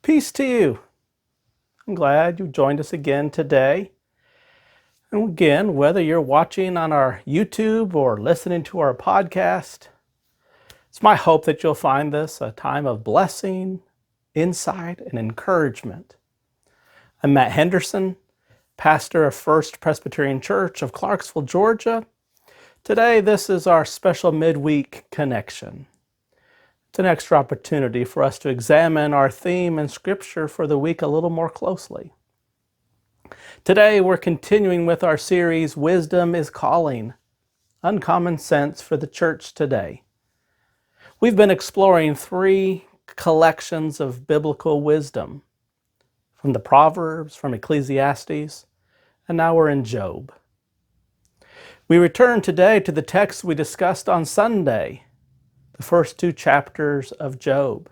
Peace to you. I'm glad you joined us again today. And again, whether you're watching on our YouTube or listening to our podcast, it's my hope that you'll find this a time of blessing, insight, and encouragement. I'm Matt Henderson, pastor of First Presbyterian Church of Clarkesville, Georgia. Today, this is our special midweek connection. It's an extra opportunity for us to examine our theme in Scripture for the week a little more closely. Today, we're continuing with our series, Wisdom is Calling, Uncommon Sense for the Church Today. We've been exploring three collections of biblical wisdom, from the Proverbs, from Ecclesiastes, and now we're in Job. We return today to the text we discussed on Sunday, the first two chapters of Job.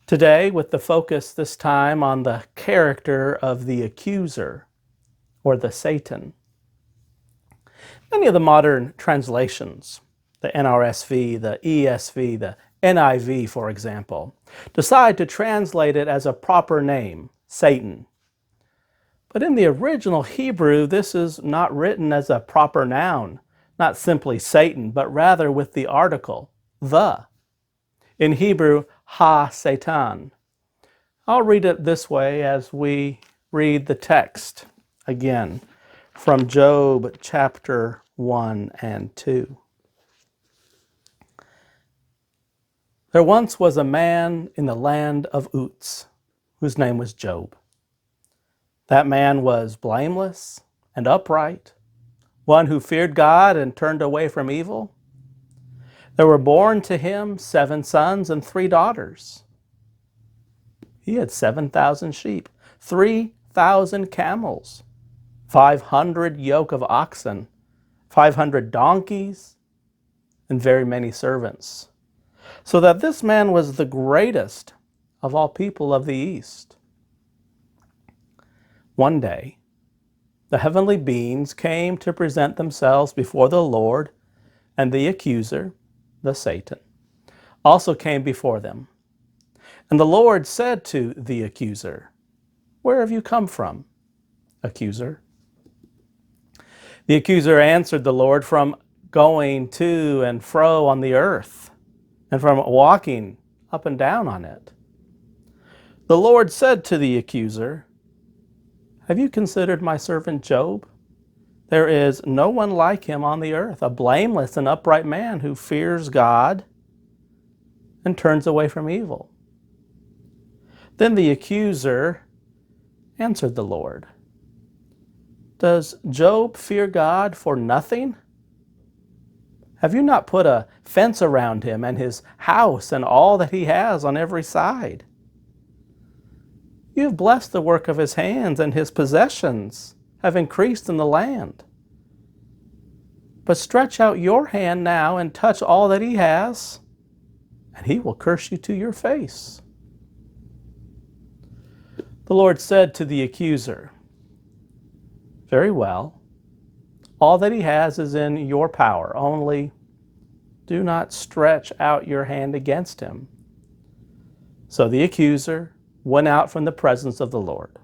Today, with the focus this time on the character of the accuser, or the Satan. Many of the modern translations, the NRSV, the ESV, the NIV, for example, decide to translate it as a proper name, Satan. But in the original Hebrew, this is not written as a proper noun, not simply Satan, but rather with the article, the. In Hebrew, ha-Satan. I'll read it this way as we read the text again from Job chapter 1 and 2. There once was a man in the land of Uz, whose name was Job. That man was blameless and upright, one who feared God and turned away from evil. There were born to him 7 sons and 3 daughters. He had 7,000 sheep, 3,000 camels, 500 yoke of oxen, 500 donkeys, and very many servants, so that this man was the greatest of all people of the East. One day, the heavenly beings came to present themselves before the Lord, and the accuser, the Satan, also came before them. And the Lord said to the accuser, "Where have you come from, accuser?" The accuser answered the Lord, "From going to and fro on the earth, and from walking up and down on it." The Lord said to the accuser, "Have you considered my servant Job? There is no one like him on the earth, a blameless and upright man who fears God and turns away from evil." Then the accuser answered the Lord, "Does Job fear God for nothing? Have you not put a fence around him and his house and all that he has on every side? You have blessed the work of his hands, and his possessions have increased in the land. But stretch out your hand now and touch all that he has, and he will curse you to your face." The Lord said to the accuser, "Very well, all that he has is in your power, only do not stretch out your hand against him." So the accuser went out from the presence of the Lord.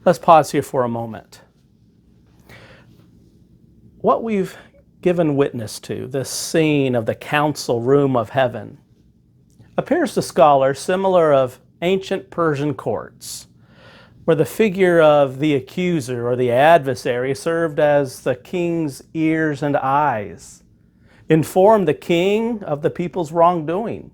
Let's pause here for a moment. What we've given witness to, this scene of the council room of heaven, appears to scholars similar of ancient Persian courts, where the figure of the accuser or the adversary served as the king's ears and eyes, informed the king of the people's wrongdoing.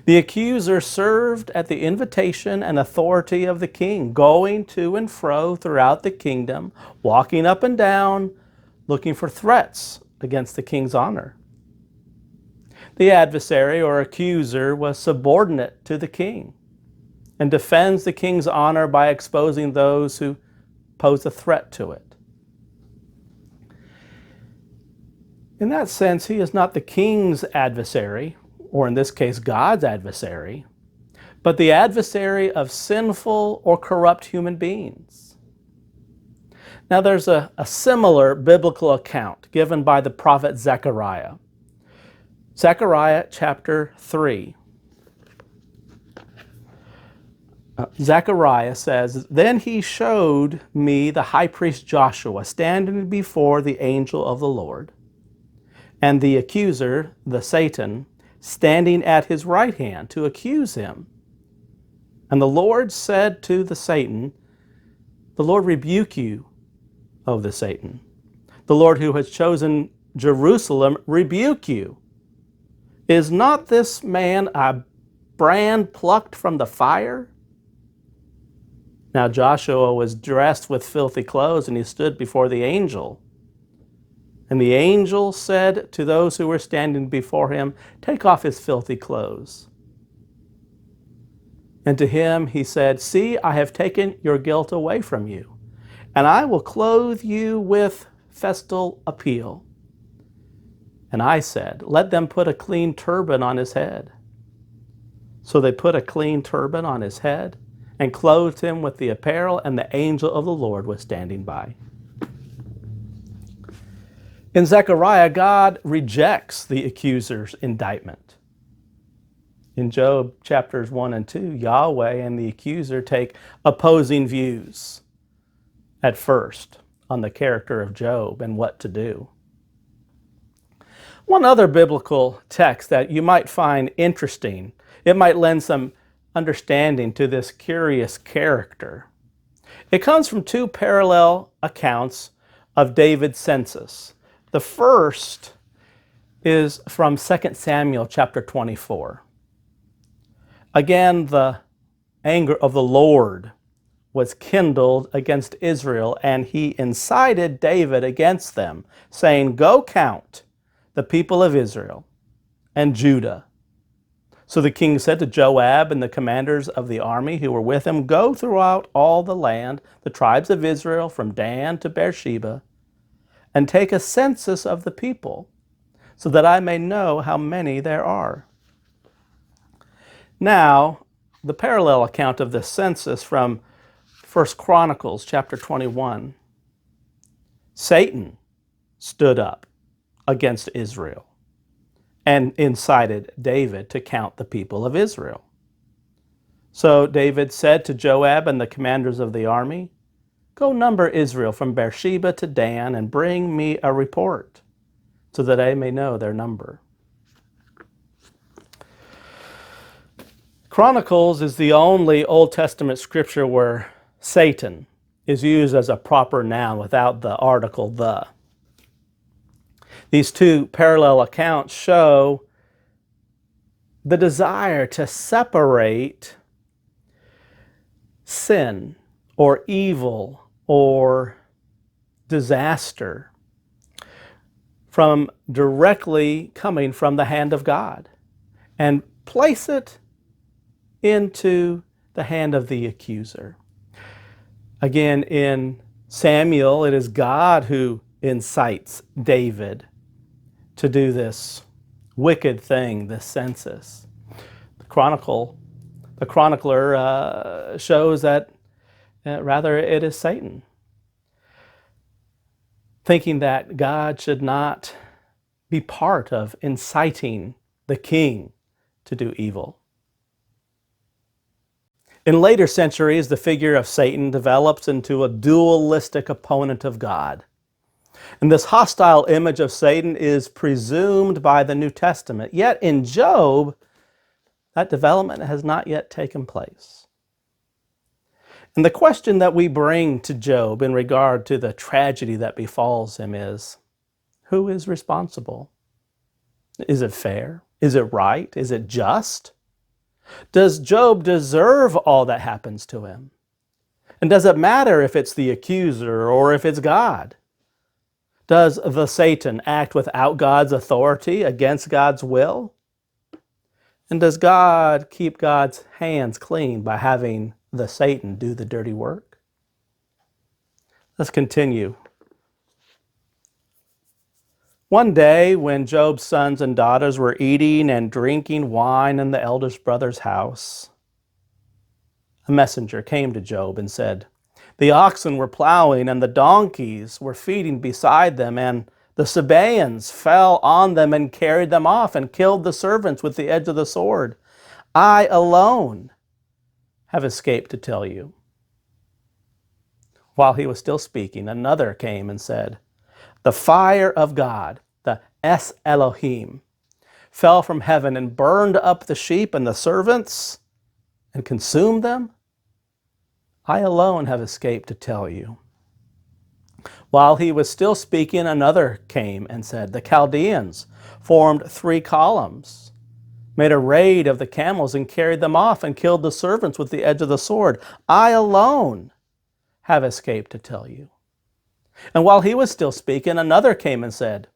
The accuser served at the invitation and authority of the king, going to and fro throughout the kingdom, walking up and down, looking for threats against the king's honor. The adversary or accuser was subordinate to the king and defends the king's honor by exposing those who pose a threat to it. In that sense, he is not the king's adversary, or in this case, God's adversary, but the adversary of sinful or corrupt human beings. Now, there's a similar biblical account given by the prophet Zechariah. Zechariah chapter 3. Zechariah says, "Then he showed me the high priest Joshua standing before the angel of the Lord, and the accuser, the Satan, standing at his right hand to accuse him. And the Lord said to the Satan, 'The Lord rebuke you, O the Satan. The Lord who has chosen Jerusalem rebuke you. Is not this man a brand plucked from the fire?' Now Joshua was dressed with filthy clothes, and he stood before the angel. And the angel said to those who were standing before him, 'Take off his filthy clothes.' And to him he said, 'See, I have taken your guilt away from you, and I will clothe you with festal appeal.' And I said, 'Let them put a clean turban on his head.' So they put a clean turban on his head and clothed him with the apparel, and the angel of the Lord was standing by." In Zechariah, God rejects the accuser's indictment. In Job chapters 1 and 2, Yahweh and the accuser take opposing views at first on the character of Job and what to do. One other biblical text that you might find interesting, it might lend some understanding to this curious character. It comes from two parallel accounts of David's census. The first is from 2 Samuel chapter 24. Again, the anger of the Lord was kindled against Israel, and he incited David against them, saying, "Go count the people of Israel and Judah." So the king said to Joab and the commanders of the army who were with him, "Go throughout all the land, the tribes of Israel, from Dan to Beersheba, and take a census of the people, so that I may know how many there are." Now, the parallel account of this census from 1 Chronicles chapter 21. Satan stood up against Israel and incited David to count the people of Israel. So David said to Joab and the commanders of the army, "Go number Israel from Beersheba to Dan and bring me a report, so that I may know their number." Chronicles is the only Old Testament scripture where Satan is used as a proper noun without the article "the." These two parallel accounts show the desire to separate sin or evil or disaster from directly coming from the hand of God and place it into the hand of the accuser. Again, in Samuel, it is God who incites David to do this wicked thing, this census. The chronicler shows that rather it is Satan, thinking that God should not be part of inciting the king to do evil. In later centuries, the figure of Satan develops into a dualistic opponent of God. And this hostile image of Satan is presumed by the New Testament. Yet in Job, that development has not yet taken place. And the question that we bring to Job in regard to the tragedy that befalls him is, who is responsible? Is it fair? Is it right? Is it just? Does Job deserve all that happens to him? And does it matter if it's the accuser or if it's God? Does the Satan act without God's authority against God's will? And does God keep God's hands clean by having the Satan do the dirty work? Let's continue. One day, when Job's sons and daughters were eating and drinking wine in the eldest brother's house, a messenger came to Job and said, "The oxen were plowing and the donkeys were feeding beside them, and the Sabaeans fell on them and carried them off and killed the servants with the edge of the sword. I alone have escaped to tell you." While he was still speaking, another came and said, "The fire of God, the Es Elohim, fell from heaven and burned up the sheep and the servants and consumed them. I alone have escaped to tell you." While he was still speaking, another came and said, "The Chaldeans formed 3 columns, made a raid of the camels and carried them off and killed the servants with the edge of the sword. I alone have escaped to tell you." And while he was still speaking, another came and said,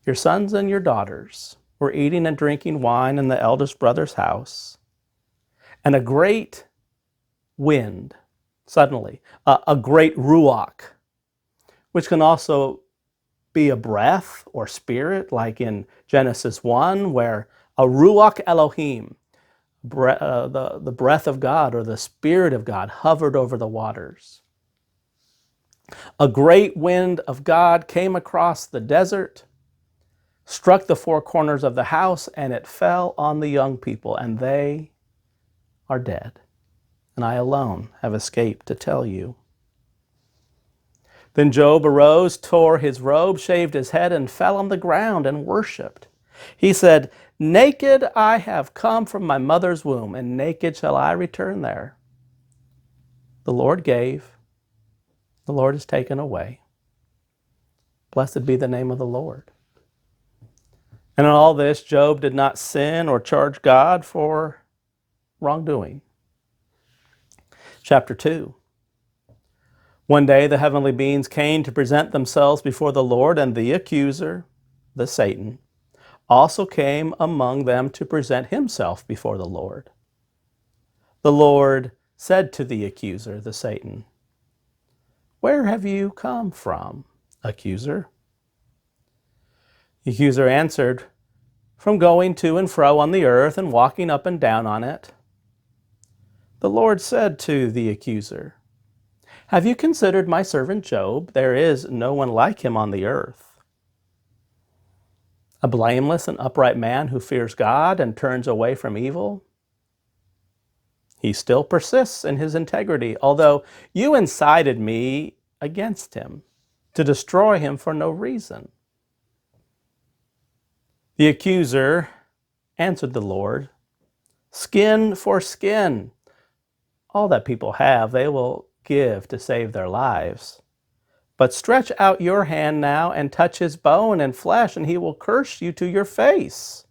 "Your sons and your daughters were eating and drinking wine in the eldest brother's house, and a great wind, suddenly, a great ruach, which can also be a breath or spirit, like in Genesis 1, where a ruach Elohim, the breath of God or the Spirit of God, hovered over the waters. A great wind of God came across the desert, struck the 4 corners of the house, and it fell on the young people, and they are dead. And I alone have escaped to tell you." Then Job arose, tore his robe, shaved his head, and fell on the ground and worshipped. He said, "Naked I have come from my mother's womb, and naked shall I return there. The Lord gave, the Lord has taken away. Blessed be the name of the Lord." And in all this, Job did not sin or charge God for wrongdoing. Chapter 2. One day the heavenly beings came to present themselves before the Lord, and the accuser, the Satan, also came among them to present himself before the Lord. The Lord said to the accuser, the Satan, "Where have you come from, accuser?" The accuser answered, "From going to and fro on the earth and walking up and down on it." The Lord said to the accuser, "Have you considered my servant Job? There is no one like him on the earth, a blameless and upright man who fears God and turns away from evil. He still persists in his integrity, although you incited me against him to destroy him for no reason." The accuser answered the Lord, "Skin for skin. All that people have, they will give to save their lives. But stretch out your hand now and touch his bone and flesh, and he will curse you to your face."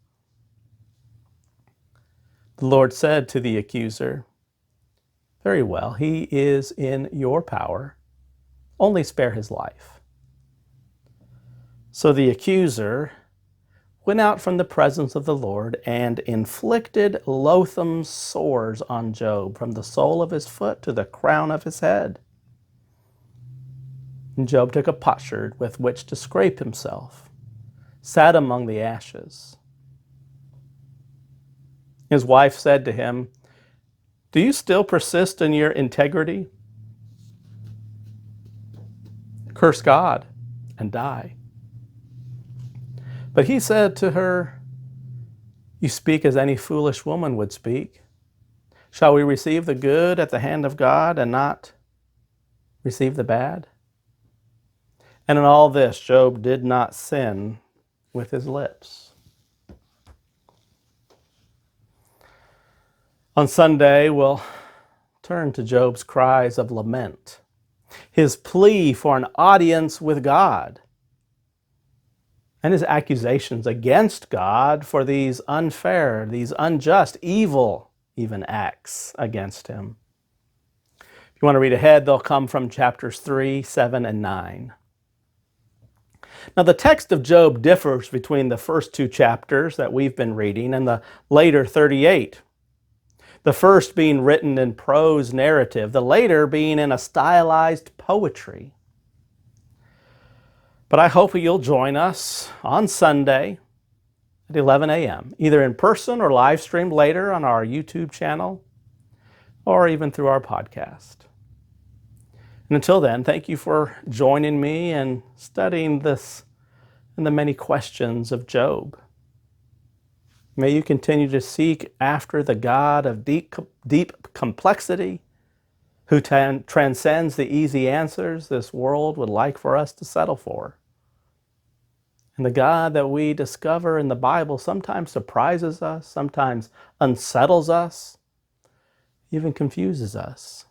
The Lord said to the accuser, "Very well, he is in your power. Only spare his life." So the accuser went out from the presence of the Lord and inflicted loathsome sores on Job from the sole of his foot to the crown of his head. And Job took a potsherd with which to scrape himself, sat among the ashes. His wife said to him, "Do you still persist in your integrity? Curse God and die." But he said to her, "You speak as any foolish woman would speak. Shall we receive the good at the hand of God and not receive the bad?" And in all this, Job did not sin with his lips. On Sunday, we'll turn to Job's cries of lament, his plea for an audience with God, and his accusations against God for these unfair, these unjust, evil, even acts against him. If you want to read ahead, they'll come from chapters 3, 7, and 9. Now, the text of Job differs between the first 2 chapters that we've been reading and the later 38. The first being written in prose narrative, the later being in a stylized poetry. But I hope you'll join us on Sunday at 11 a.m., either in person or live streamed later on our YouTube channel, or even through our podcast. And until then, thank you for joining me in studying this and the many questions of Job. May you continue to seek after the God of deep complexity, who transcends the easy answers this world would like for us to settle for. And the God that we discover in the Bible sometimes surprises us, sometimes unsettles us, even confuses us.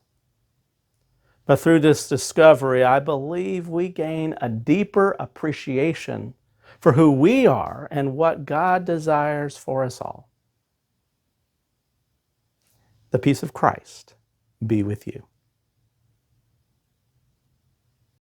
But through this discovery, I believe we gain a deeper appreciation for who we are and what God desires for us all. The peace of Christ be with you.